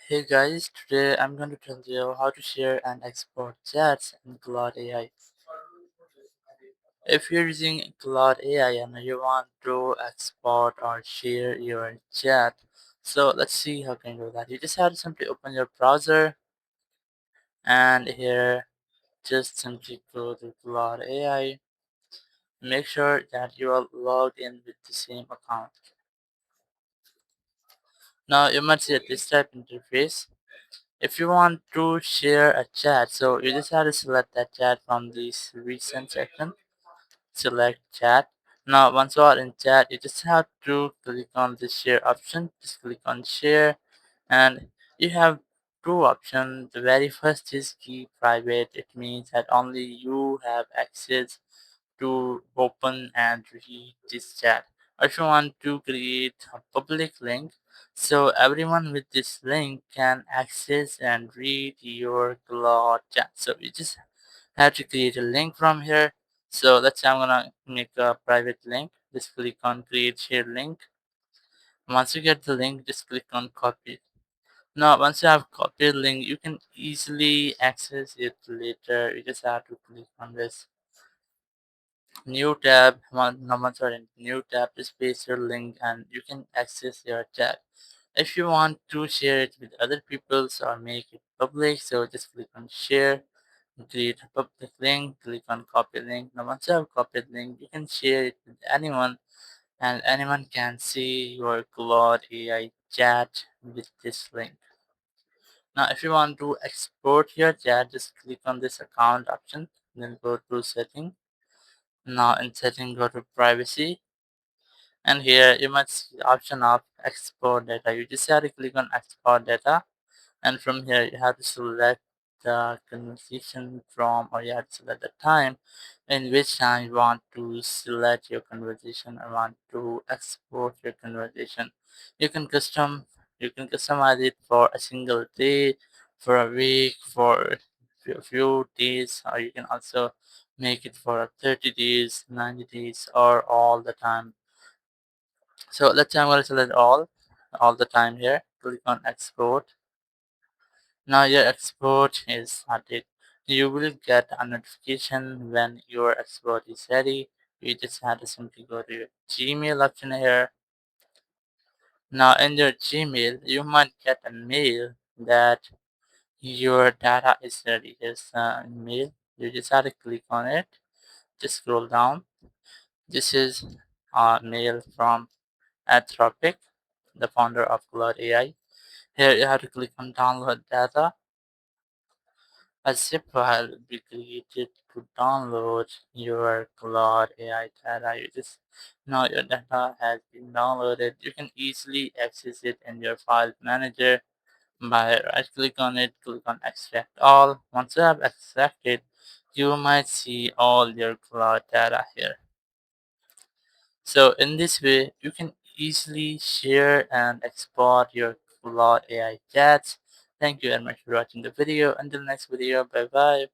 Hey guys, today I'm going to tell you how to share and export chats in Claude AI. If you're using Claude AI and you want to export or share your chat, so let's see how can you do that. You just have to simply open your browser and here just simply go to Claude AI. Make sure that you are logged in with the same account. Now you might see a this type interface. If you want to share a chat, so you just have to select that chat from this recent section. Select chat. Now once you are in chat, you just have to click on the share option. Just click on share and you have two options. The very first is keep private. It means that only you have access to open and read this chat. Or if you want to create a public link, so everyone with this link can access and read your Claude chat. So you just have to create a link from here. So let's say I'm gonna make a private link. Just click on create share link. Once you get the link, just click on copy. Now once you have copied link, you can easily access it later. You just have to click on this new tab. Once you're in new tab, just paste your link and you can access your chat. If you want to share it with other people or make it public, so just click on share, create a public link, click on copy link. Now once you have copied link, you can share it with anyone and anyone can see your Claude AI chat with this link. Now if you want to export your chat, just click on this account option, then go to setting. Now in setting, go to privacy, and here you might see the option of export data. You just have to click on export data, and from here you have to select the conversation from, or you have to select the time in which time you want to select your conversation or want to export your conversation. You can customize it for a single day, for a week, for a few days, or you can also make it for 30 days, 90 days, or all the time. So let's say I'm going to select all the time here. Click on export. Now your export is started. You will get a notification when your export is ready. You just have to simply go to your Gmail option here. Now in your Gmail, you might get a mail that your data is ready. Here's a mail. You just have to click on it. Just scroll down. This is a mail from Anthropic, the founder of Claude AI. Here you have to click on download data. A zip file will be created to download your Claude AI data. You just know your data has been downloaded. You can easily access it in your file manager by right click on it, click on extract all. Once you have extracted, you might see all your Claude data here. So in this way, you can easily share and export your Claude AI chats. Thank you very much for watching the video. Until next video, bye bye.